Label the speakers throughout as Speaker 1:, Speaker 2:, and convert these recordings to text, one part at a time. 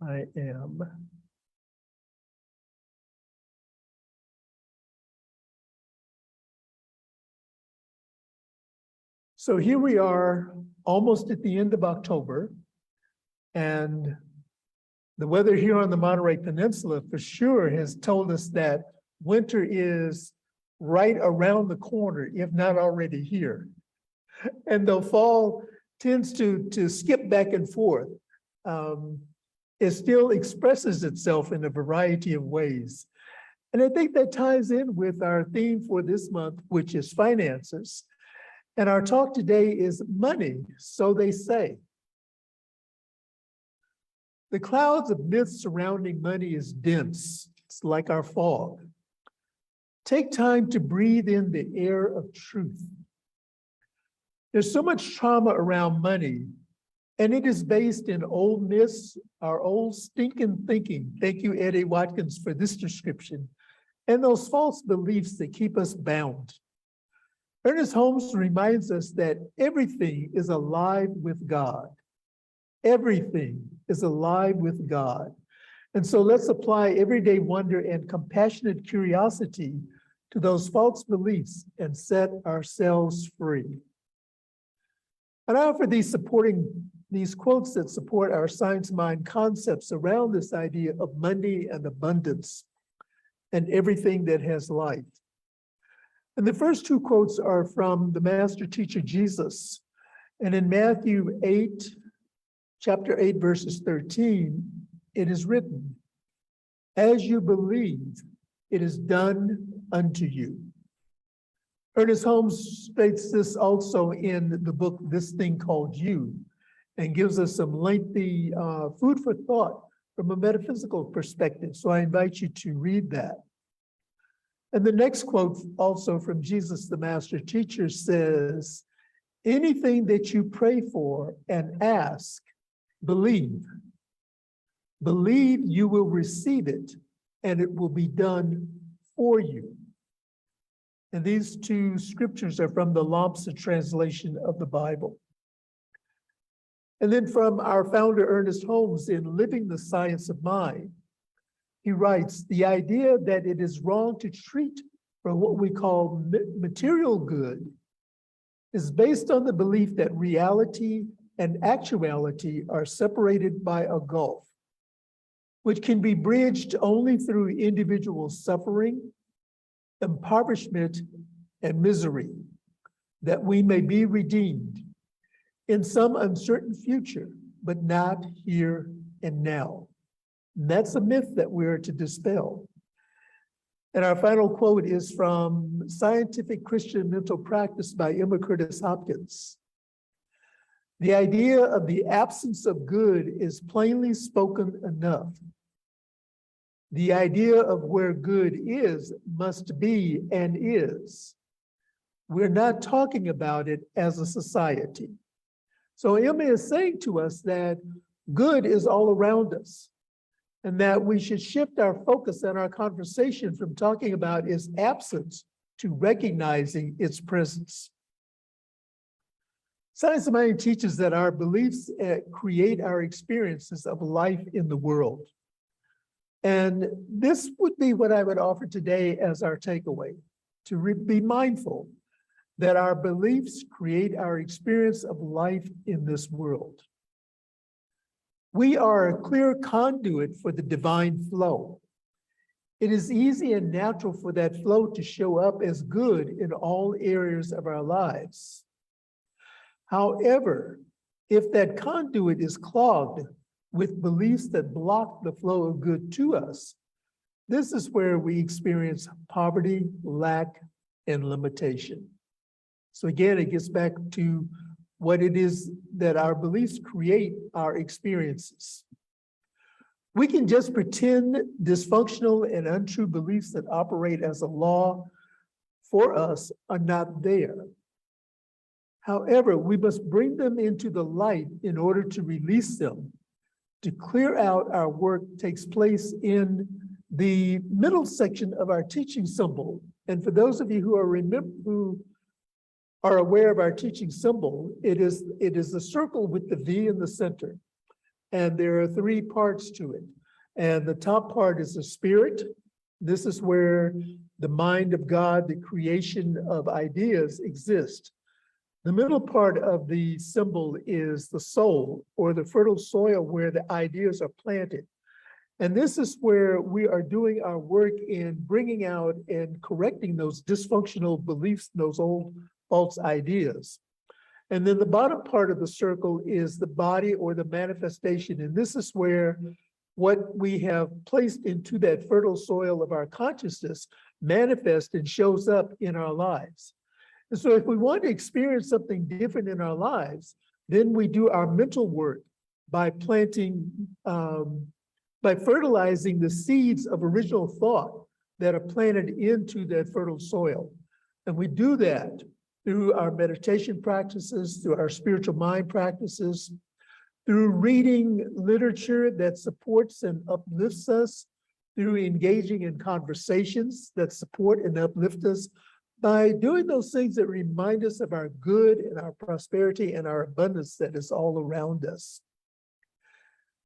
Speaker 1: I am. So here we are, almost at the end of October, and the weather here on the Monterey Peninsula for sure has told us that winter is right around the corner, if not already here. And though fall tends to skip back and forth, it still expresses itself in a variety of ways. And I think that ties in with our theme for this month, which is finances. And our talk today is money, so they say. The clouds of myths surrounding money is dense. It's like our fog. Take time to breathe in the air of truth. There's so much trauma around money, and it is based in old myths, our old stinking thinking. Thank you, Eddie Watkins, for this description, and those false beliefs that keep us bound. Ernest Holmes reminds us that everything is alive with God. Everything is alive with God. And so let's apply everyday wonder and compassionate curiosity to those false beliefs and set ourselves free. And I offer these quotes that support our science mind concepts around this idea of money and abundance and everything that has life. And the first two quotes are from the master teacher Jesus. And in Matthew 8, chapter 8, verses 13, it is written, "As you believe, it is done unto you." Ernest Holmes states this also in the book, This Thing Called You, and gives us some lengthy food for thought from a metaphysical perspective. So I invite you to read that. And the next quote, also from Jesus, the master teacher, says, "Anything that you pray for and ask, believe. Believe you will receive it, and it will be done for you." And these two scriptures are from the Lambda translation of the Bible. And then from our founder, Ernest Holmes, in Living the Science of Mind, he writes, "The idea that it is wrong to treat for what we call material good is based on the belief that reality and actuality are separated by a gulf, which can be bridged only through individual suffering, impoverishment, and misery, that we may be redeemed in some uncertain future, but not here and now." And that's a myth that we're to dispel. And our final quote is from Scientific Christian Mental Practice by Emma Curtis Hopkins. "The idea of the absence of good is plainly spoken enough. The idea of where good is must be and is. We're not talking about it as a society." So Emma is saying to us that good is all around us, and that we should shift our focus and our conversation from talking about its absence to recognizing its presence. Science of Mind teaches that our beliefs create our experiences of life in the world. And this would be what I would offer today as our takeaway, to be mindful that our beliefs create our experience of life in this world. We are a clear conduit for the divine flow. It is easy and natural for that flow to show up as good in all areas of our lives. However, if that conduit is clogged with beliefs that block the flow of good to us, this is where we experience poverty, lack, and limitation. So again, it gets back to what it is that our beliefs create our experiences. We can just pretend dysfunctional and untrue beliefs that operate as a law for us are not there. However, we must bring them into the light in order to release them. To clear out our work takes place in the middle section of our teaching symbol. And for those of you who are aware of our teaching symbol, it is a circle with the V in the center. And there are three parts to it. And the top part is the spirit. This is where the mind of God, the creation of ideas exist. The middle part of the symbol is the soul, or the fertile soil where the ideas are planted. And this is where we are doing our work in bringing out and correcting those dysfunctional beliefs, those old false ideas. And then the bottom part of the circle is the body or the manifestation. And this is where what we have placed into that fertile soil of our consciousness manifests and shows up in our lives. And so if we want to experience something different in our lives, then we do our mental work by planting, by fertilizing the seeds of original thought that are planted into that fertile soil. And we do that through our meditation practices, through our spiritual mind practices, through reading literature that supports and uplifts us, through engaging in conversations that support and uplift us, by doing those things that remind us of our good and our prosperity and our abundance that is all around us.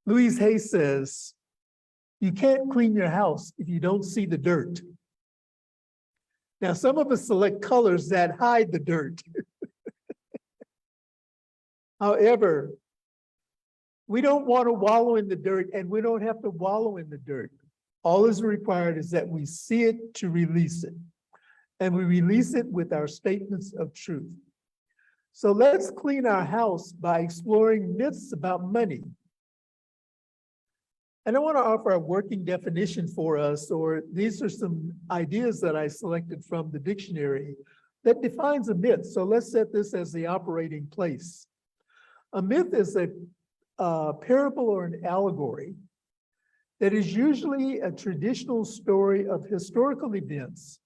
Speaker 1: Louise Hay says, you can't clean your house if you don't see the dirt. Now, some of us select colors that hide the dirt. However, we don't want to wallow in the dirt, and we don't have to wallow in the dirt. All is required is that we see it to release it. And we release it with our statements of truth. So let's clean our house by exploring myths about money. And I want to offer a working definition for us, or these are some ideas that I selected from the dictionary that defines a myth. So let's set this as the operating place. A myth is a parable or an allegory that is usually a traditional story of historical events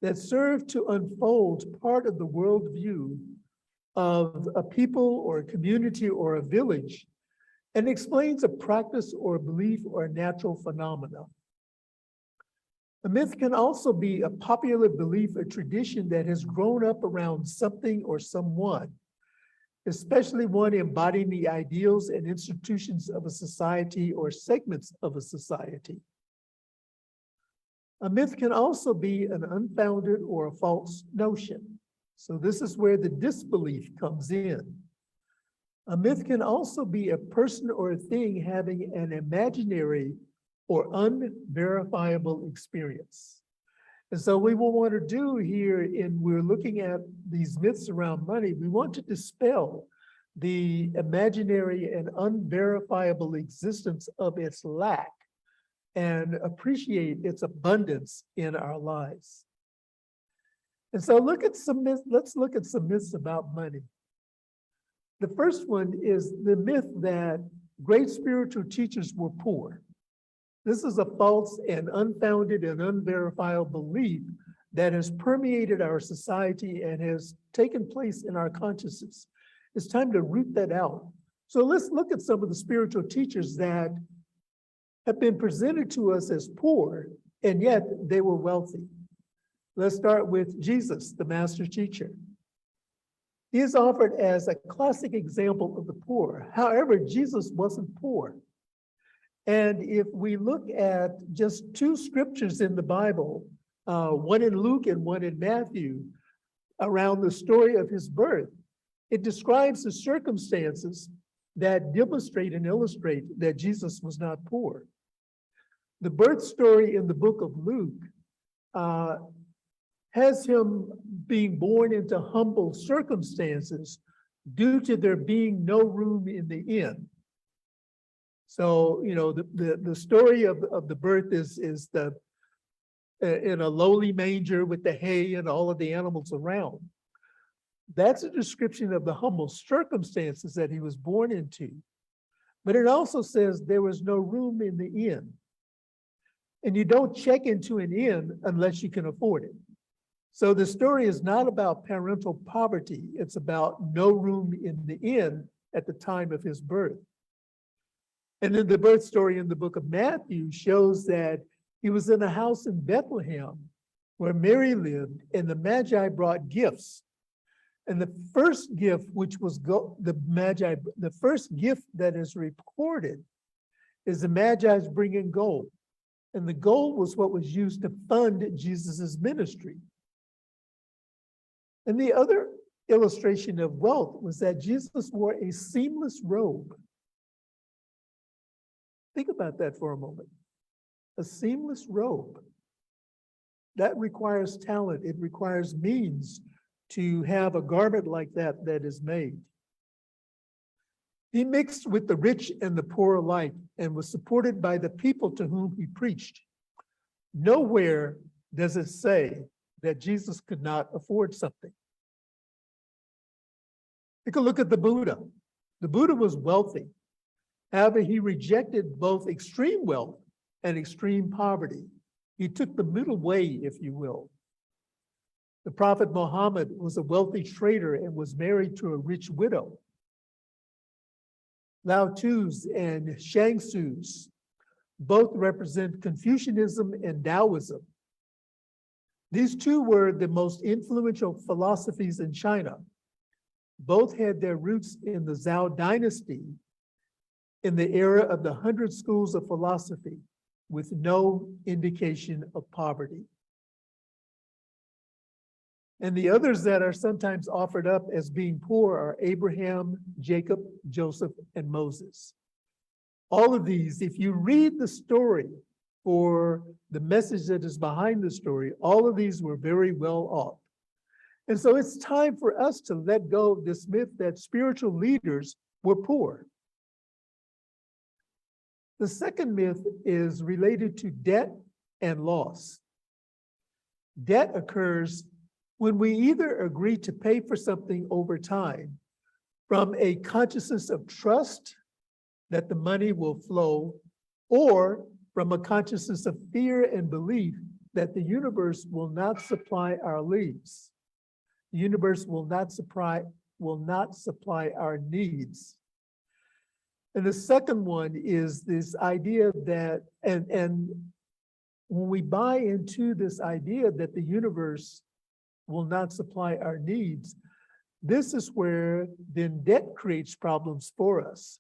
Speaker 1: that serve to unfold part of the worldview of a people or a community or a village, and explains a practice or a belief or a natural phenomena. A myth can also be a popular belief or tradition that has grown up around something or someone, especially one embodying the ideals and institutions of a society or segments of a society. A myth can also be an unfounded or a false notion. So this is where the disbelief comes in. A myth can also be a person or a thing having an imaginary or unverifiable experience. And so we will want to do here, we're looking at these myths around money, we want to dispel the imaginary and unverifiable existence of its lack and appreciate its abundance in our lives. And so let's look at some myths about money. The first one is the myth that great spiritual teachers were poor. This is a false and unfounded and unverifiable belief that has permeated our society and has taken place in our consciousness. It's time to root that out. So let's look at some of the spiritual teachers that have been presented to us as poor, and yet they were wealthy. Let's start with Jesus, the master teacher. He is offered as a classic example of the poor. However, Jesus wasn't poor. And if we look at just two scriptures in the Bible, one in Luke and one in Matthew, around the story of his birth, it describes the circumstances that demonstrate and illustrate that Jesus was not poor. The birth story in the book of Luke has him being born into humble circumstances due to there being no room in the inn. So, you know, the story of the birth is in a lowly manger with the hay and all of the animals around. That's a description of the humble circumstances that he was born into. But it also says there was no room in the inn. And you don't check into an inn unless you can afford it. So the story is not about parental poverty. It's about no room in the inn at the time of his birth. And then the birth story in the book of Matthew shows that he was in a house in Bethlehem where Mary lived, and the Magi brought gifts. And the first gift, which was the Magi, the first gift that is recorded is the Magi's bringing gold. And the gold was what was used to fund Jesus's ministry. And the other illustration of wealth was that Jesus wore a seamless robe. Think about that for a moment. A seamless robe. That requires talent. It requires means to have a garment like that that is made. He mixed with the rich and the poor alike and was supported by the people to whom he preached. Nowhere does it say that Jesus could not afford something. Take a look at the Buddha. The Buddha was wealthy. However, he rejected both extreme wealth and extreme poverty. He took the middle way, if you will. The Prophet Muhammad was a wealthy trader and was married to a rich widow. Lao Tzu's and Shang Tzu's both represent Confucianism and Taoism. These two were the most influential philosophies in China. Both had their roots in the Zhou dynasty in the era of the 100 schools of philosophy, with no indication of poverty. And the others that are sometimes offered up as being poor are Abraham, Jacob, Joseph, and Moses. All of these, if you read the story for the message that is behind the story, all of these were very well off. And so it's time for us to let go of this myth that spiritual leaders were poor. The second myth is related to debt and loss. Debt occurs when we either agree to pay for something over time from a consciousness of trust that the money will flow, or from a consciousness of fear and belief that the universe will not supply our needs. The universe will not supply our needs. And the second one is this idea that, and when we buy into this idea that the universe will not supply our needs, this is where then debt creates problems for us,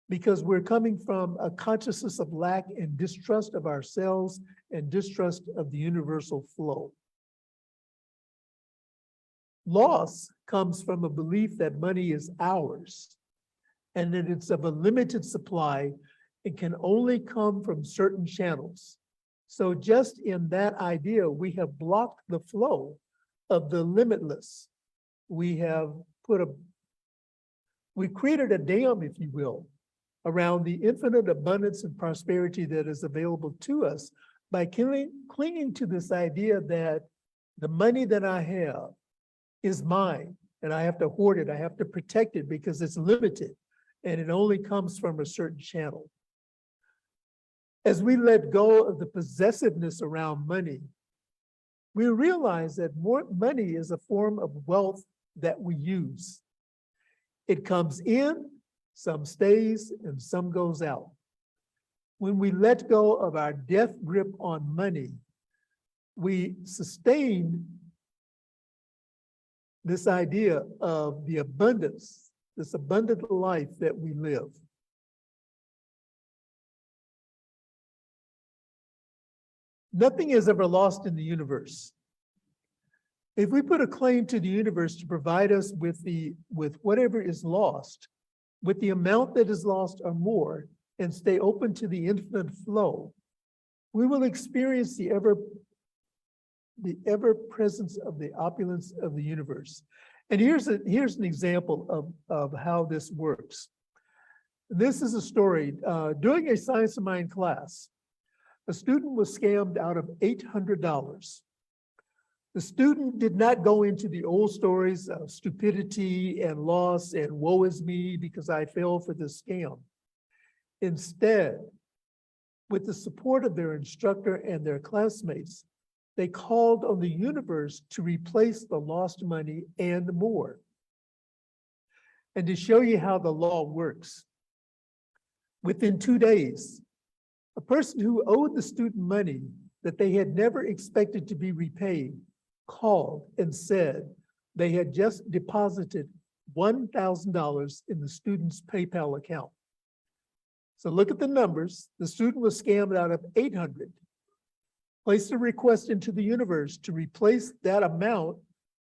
Speaker 1: because we're coming from a consciousness of lack and distrust of ourselves and distrust of the universal flow. Loss comes from a belief that money is ours and that it's of a limited supply. It can only come from certain channels. So just in that idea, we have blocked the flow of the limitless. We created a dam, if you will, around the infinite abundance and prosperity that is available to us by clinging to this idea that the money that I have is mine and I have to hoard it, I have to protect it because it's limited and it only comes from a certain channel. As we let go of the possessiveness around money, we realize that more money is a form of wealth that we use. It comes in, some stays, and some goes out. When we let go of our death grip on money, we sustain this idea of the abundance, this abundant life that we live. Nothing is ever lost in the universe. If we put a claim to the universe to provide us with whatever is lost, with the amount that is lost or more, and stay open to the infinite flow, we will experience the ever presence of the opulence of the universe. And here's an example of how this works. This is a story. During a Science of Mind class, a student was scammed out of $800. The student did not go into the old stories of stupidity and loss and woe is me because I fell for this scam. Instead, with the support of their instructor and their classmates, they called on the universe to replace the lost money and more. And to show you how the law works, within 2 days, a person who owed the student money that they had never expected to be repaid called and said, they had just deposited $1,000 in the student's PayPal account. So look at the numbers. The student was scammed out of 800, placed a request into the universe to replace that amount,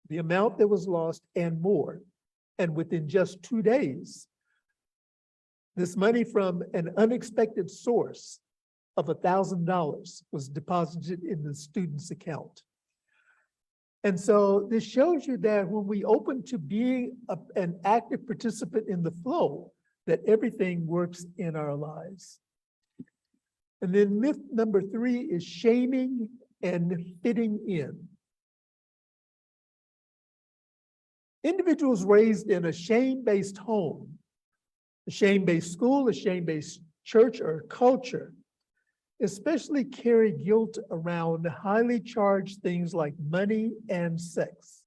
Speaker 1: the amount that was lost and more. And within just 2 days, this money from an unexpected source of $1,000 was deposited in the student's account. And so this shows you that when we open to being an active participant in the flow, that everything works in our lives. And then myth number 3 is shaming and fitting in. Individuals raised in a shame-based home, a shame-based school, a shame-based church or culture, especially carry guilt around highly charged things like money and sex.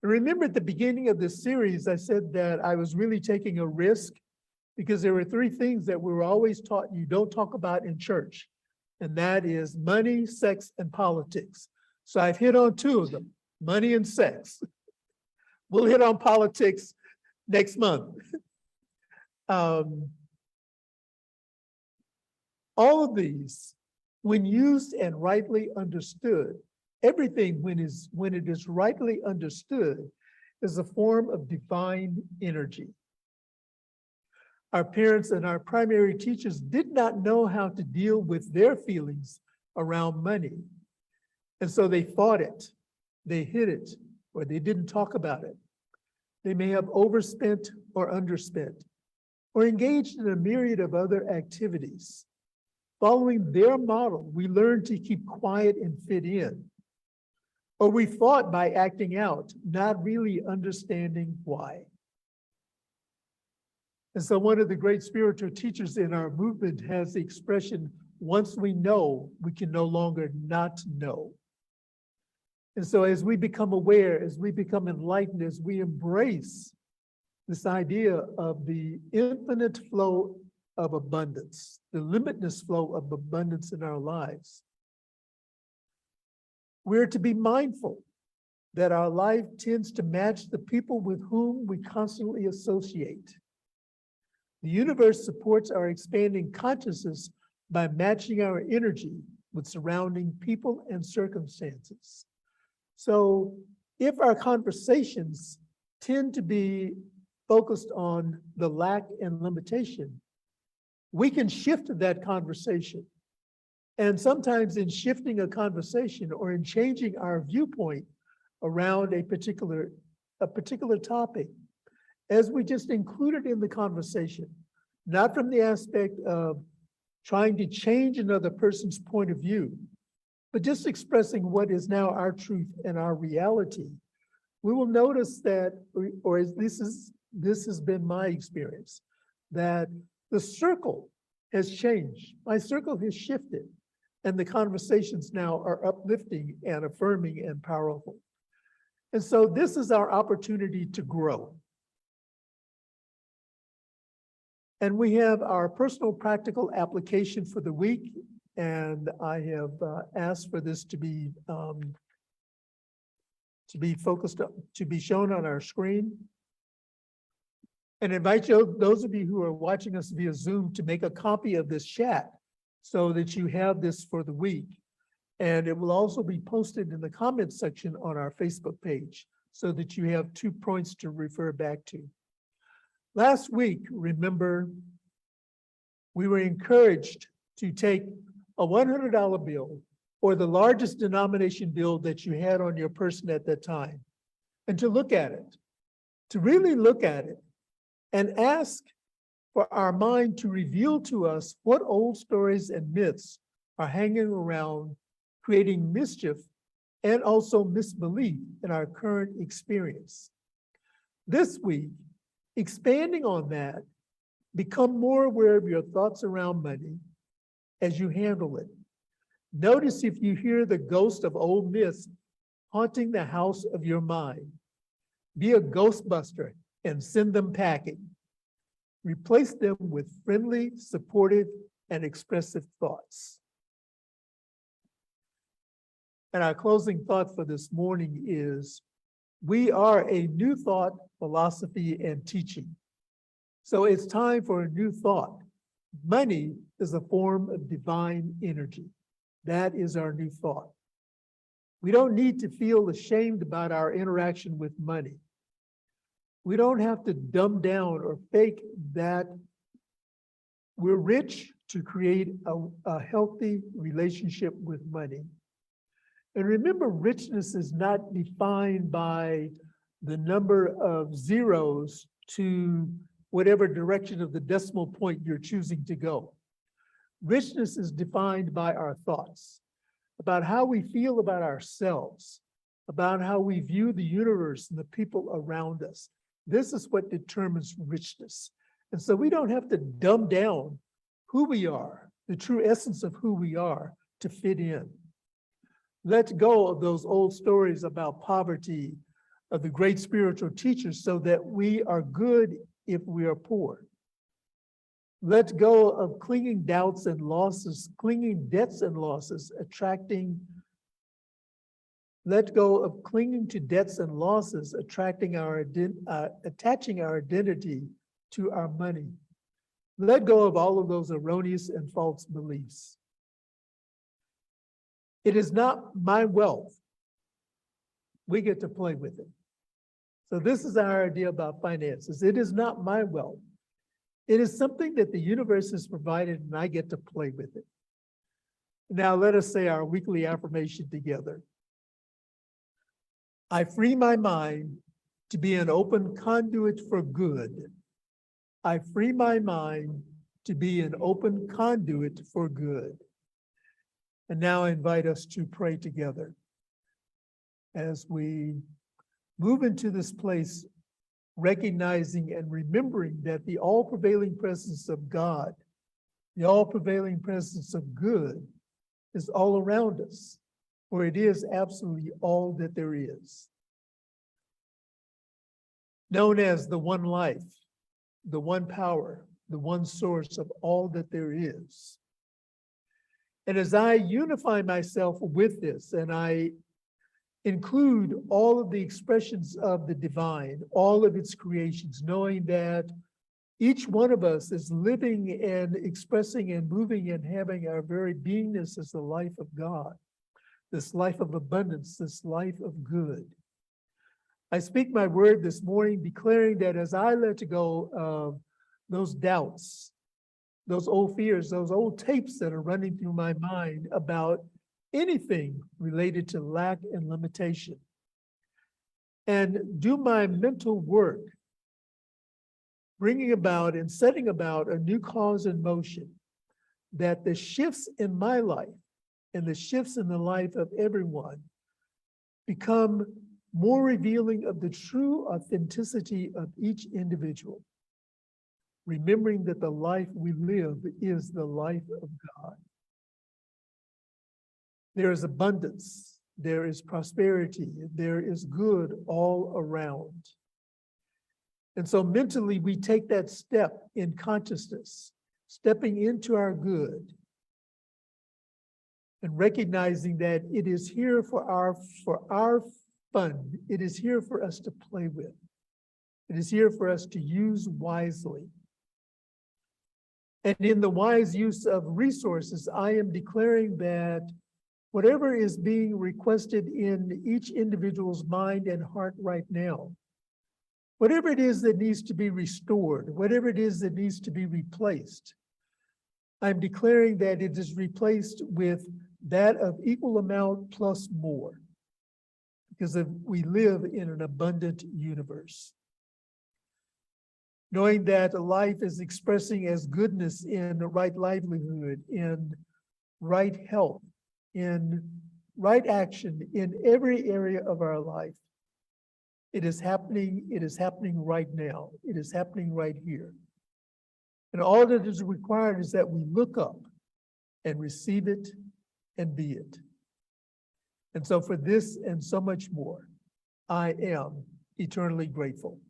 Speaker 1: And remember at the beginning of this series, I said that I was really taking a risk because there were 3 things that we were always taught you don't talk about in church. And that is money, sex, and politics. So I've hit on 2 of them, money and sex. We'll hit on politics next month. All of these, when used and rightly understood, everything when it is rightly understood is a form of divine energy. Our parents and our primary teachers did not know how to deal with their feelings around money. And so they fought it, they hid it, or they didn't talk about it. They may have overspent or underspent, or engaged in a myriad of other activities. Following their model, we learned to keep quiet and fit in. Or we fought by acting out, not really understanding why. And so one of the great spiritual teachers in our movement has the expression, once we know, we can no longer not know. And so as we become aware, as we become enlightened, as we embrace this idea of the infinite flow of abundance, the limitless flow of abundance in our lives, we're to be mindful that our life tends to match the people with whom we constantly associate. The universe supports our expanding consciousness by matching our energy with surrounding people and circumstances. So if our conversations tend to be focused on the lack and limitation, we can shift that conversation. And sometimes in shifting a conversation or in changing our viewpoint around a particular topic, as we just included in the conversation, not from the aspect of trying to change another person's point of view, but just expressing what is now our truth and our reality, we will notice that, or this has been my experience, that the circle has changed. My circle has shifted, and the conversations now are uplifting and affirming and powerful. And so this is our opportunity to grow. And we have our personal practical application for the week, and I have asked for this to be focused, to be shown on our screen. And invite you, those of you who are watching us via Zoom, to make a copy of this chat so that you have this for the week. And it will also be posted in the comments section on our Facebook page so that you have 2 points to refer back to. Last week, remember, we were encouraged to take a $100 bill or the largest denomination bill that you had on your person at that time, and to look at it, to really look at it, and ask for our mind to reveal to us what old stories and myths are hanging around, creating mischief and also misbelief in our current experience. This week, expanding on that, become more aware of your thoughts around money as you handle it. Notice if you hear the ghost of old myths haunting the house of your mind. Be a ghostbuster and send them packing. Replace them with friendly, supportive, and expressive thoughts. And our closing thought for this morning is, We are a new thought, philosophy, and teaching. So it's time for a new thought. Money is a form of divine energy. That is our new thought. We don't need to feel ashamed about our interaction with money. We don't have to dumb down or fake that we're rich to create a healthy relationship with money. And remember, richness is not defined by the number of zeros to whatever direction of the decimal point you're choosing to go. Richness is defined by our thoughts, about how we feel about ourselves, about how we view the universe and the people around us. This is what determines richness. And so we don't have to dumb down who we are, the true essence of who we are, to fit in. Let go of those old stories about poverty, of the great spiritual teachers, so that we are good if we are poor. Let go of clinging doubts and losses, clinging debts and losses, let go of clinging to debts and losses, attaching our identity to our money. Let go of all of those erroneous and false beliefs. It is not my wealth. We get to play with it. So this is our idea about finances. It is not my wealth. It is something that the universe has provided and I get to play with it. Now let us say our weekly affirmation together. I free my mind to be an open conduit for good. I free my mind to be an open conduit for good. And now I invite us to pray together as we move into this place, recognizing and remembering that the all-prevailing presence of God, the all-prevailing presence of good, is all around us, for it is absolutely all that there is. Known as the one life, the one power, the one source of all that there is. And as I unify myself with this, and I include all of the expressions of the divine, all of its creations, knowing that each one of us is living and expressing and moving and having our very beingness as the life of God, this life of abundance, this life of good. I speak my word this morning, declaring that as I let go of those doubts, those old fears, those old tapes that are running through my mind about anything related to lack and limitation, and do my mental work, bringing about and setting about a new cause in motion, that the shifts in my life and the shifts in the life of everyone become more revealing of the true authenticity of each individual, remembering that the life we live is the life of God. There is abundance, there is prosperity, there is good all around. And so mentally, we take that step in consciousness, stepping into our good, and recognizing that it is here for our fun. It is here for us to play with. It is here for us to use wisely. And in the wise use of resources, I am declaring that whatever is being requested in each individual's mind and heart right now, whatever it is that needs to be restored, whatever it is that needs to be replaced, I'm declaring that it is replaced with that of equal amount plus more, because we live in an abundant universe. Knowing that life is expressing as goodness in right livelihood, in right health, in right action, in every area of our life. It is happening right now. It is happening right here. And all that is required is that we look up and receive it and be it. And so for this and so much more, I am eternally grateful.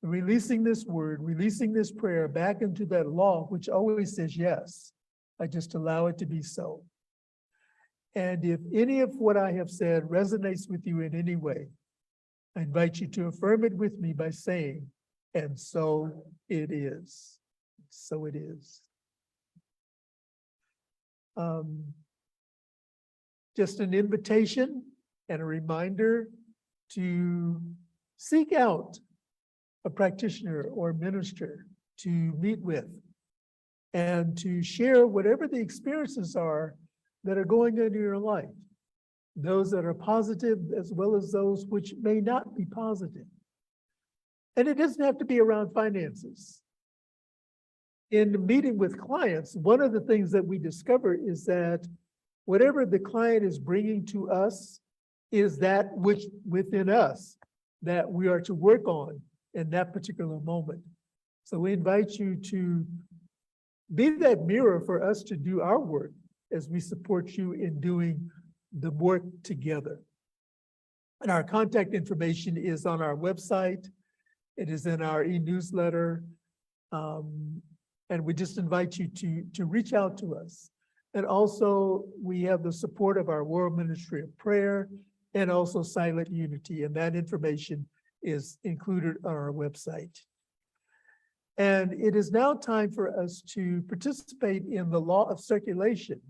Speaker 1: Releasing this word, releasing this prayer back into that law, which always says yes, I just allow it to be so. And if any of what I have said resonates with you in any way, I invite you to affirm it with me by saying, and so it is. So it is. Just an invitation and a reminder to seek out a practitioner or minister to meet with and to share whatever the experiences are that are going on in your life, those that are positive as well as those which may not be positive. And it doesn't have to be around finances. In meeting with clients, one of the things that we discover is that whatever the client is bringing to us is that which within us that we are to work on in that particular moment. So we invite you to be that mirror for us to do our work as we support you in doing the work together. And our contact information is on our website. It is in our e-newsletter. And we just invite you to reach out to us. And also, we have the support of our World Ministry of Prayer and also Silent Unity, and that information is included on our website. And it is now time for us to participate in the law of circulation.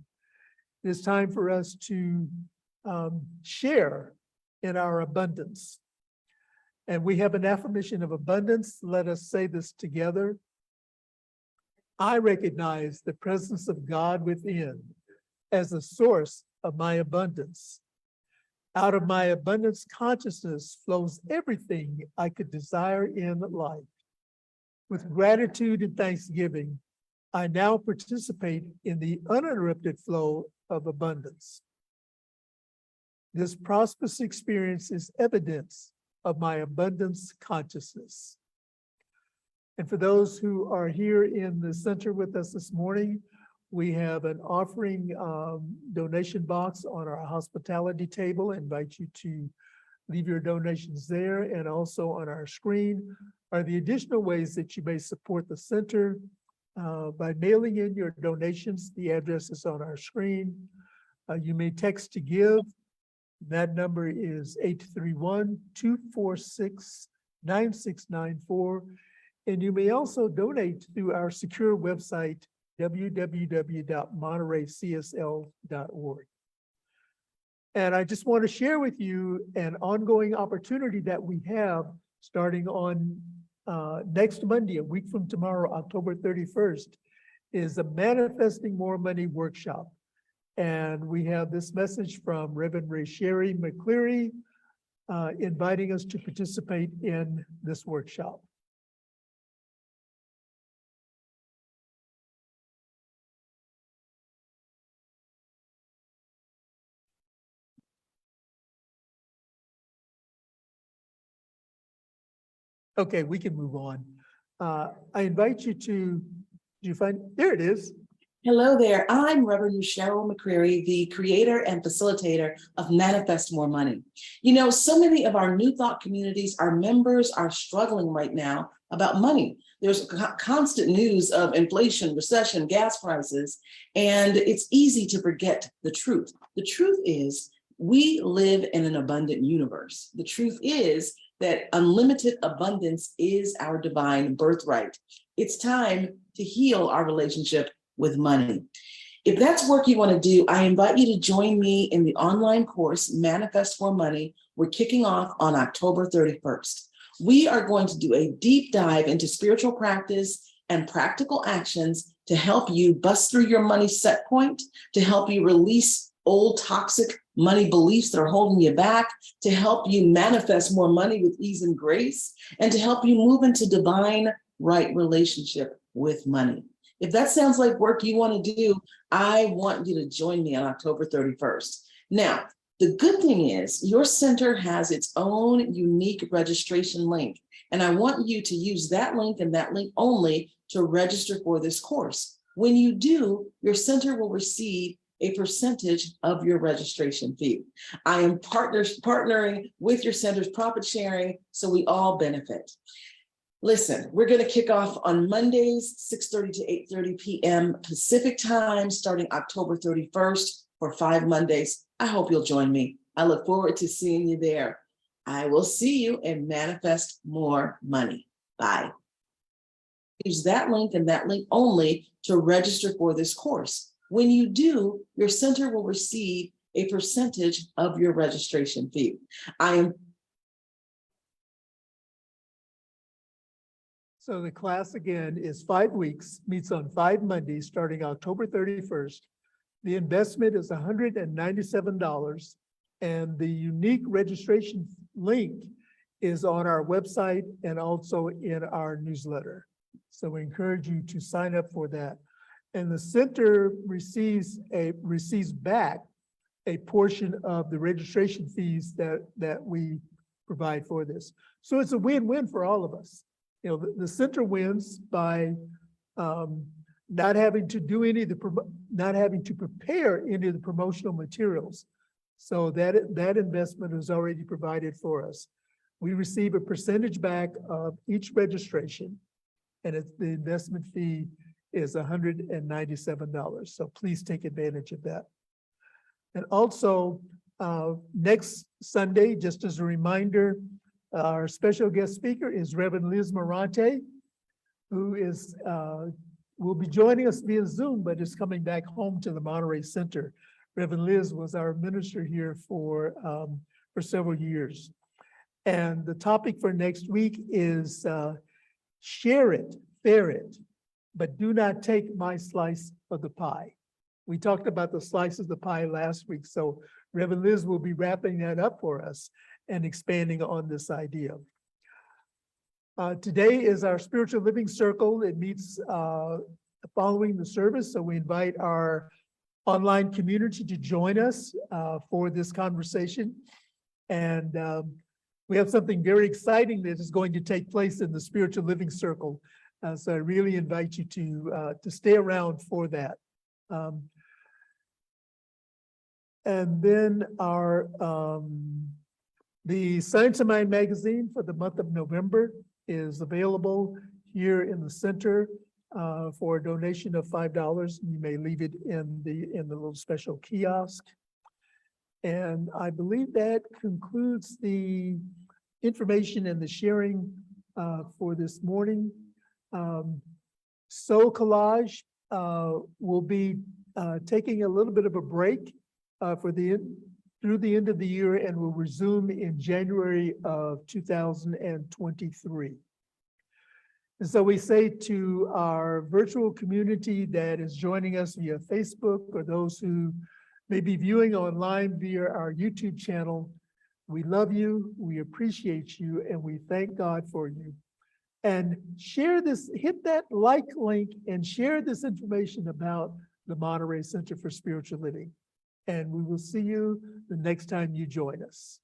Speaker 1: It is time for us to share in our abundance. And we have an affirmation of abundance. Let us say this together. I recognize the presence of God within as the source of my abundance. Out of my abundance consciousness flows everything I could desire in life. With gratitude and thanksgiving, I now participate in the uninterrupted flow of abundance. This prosperous experience is evidence of my abundance consciousness. And for those who are here in the center with us this morning, we have an offering donation box on our hospitality table. I invite you to leave your donations there, and also on our screen are the additional ways that you may support the center by mailing in your donations. The address is on our screen. You may text to give. That number is 831-246-9694. And you may also donate through our secure website, www.montereycsl.org. And I just want to share with you an ongoing opportunity that we have starting on next Monday, a week from tomorrow, October 31st, is a Manifesting More Money workshop. And we have this message from Reverend Sherry McCleary inviting us to participate in this workshop. Okay, we can move on. I invite you to, did you find, there it is.
Speaker 2: Hello there, I'm Reverend Cheryl McCreary, the creator and facilitator of Manifest More Money. You know, so many of our New Thought communities, our members are struggling right now about money. There's constant news of inflation, recession, gas prices, and it's easy to forget the truth. The truth is we live in an abundant universe. The truth is that unlimited abundance is our divine birthright. It's time to heal our relationship with money. If that's work you want to do, I invite you to join me in the online course, Manifest More Money. We're kicking off on October 31st. We are going to do a deep dive into spiritual practice and practical actions to help you bust through your money set point, to help you release old toxic money beliefs that are holding you back, to help you manifest more money with ease and grace, and to help you move into divine right relationship with money. If that sounds like work you want to do, I want you to join me on October 31st. Now, the good thing is your center has its own unique registration link, and I want you to use that link and that link only to register for this course. When you do, your center will receive a percentage of your registration fee. I am partnering with your center's profit sharing, so we all benefit. Listen, we're going to kick off on Mondays, 6:30 to 8:30 p.m. Pacific time, starting October 31st for 5 Mondays. I hope you'll join me. I look forward to seeing you there. I will see you and manifest more money. Bye. Use that link and that link only to register for this course. When you do, your center will receive a percentage of your registration fee.
Speaker 1: So the class again is 5 weeks, meets on 5 Mondays, starting October 31st. The investment is $197, and the unique registration link is on our website and also in our newsletter. So we encourage you to sign up for that. And the center receives back a portion of the registration fees that we provide for this. So it's a win-win for all of us. You know, the center wins by not having to do not having to prepare any of the promotional materials. So that investment is already provided for us. We receive a percentage back of each registration, and the investment fee is $197. So please take advantage of that. And also, next Sunday, just as a reminder, our special guest speaker is Reverend Liz Morante, who will be joining us via Zoom, but is coming back home to the Monterey Center. Reverend Liz was our minister here for several years. And the topic for next week is share it, fair it, but do not take my slice of the pie. We talked about the slice of the pie last week, so Reverend Liz will be wrapping that up for us and expanding on this idea. Today is our spiritual living circle. It meets following the service, so we invite our online community to join us for this conversation. And we have something very exciting that is going to take place in the spiritual living circle. So I really invite you to stay around for that. And then the Science of Mind magazine for the month of November is available here in the center for a donation of $5. You may leave it in the little special kiosk. And I believe that concludes the information and the sharing for this morning. Soul Collage will be taking a little bit of a break through the end of the year, and will resume in January of 2023. And so we say to our virtual community that is joining us via Facebook, or those who may be viewing online via our YouTube channel, we love you, we appreciate you, and we thank God for you. And share this, hit that like link and share this information about the Monterey Center for Spiritual Living. And we will see you the next time you join us.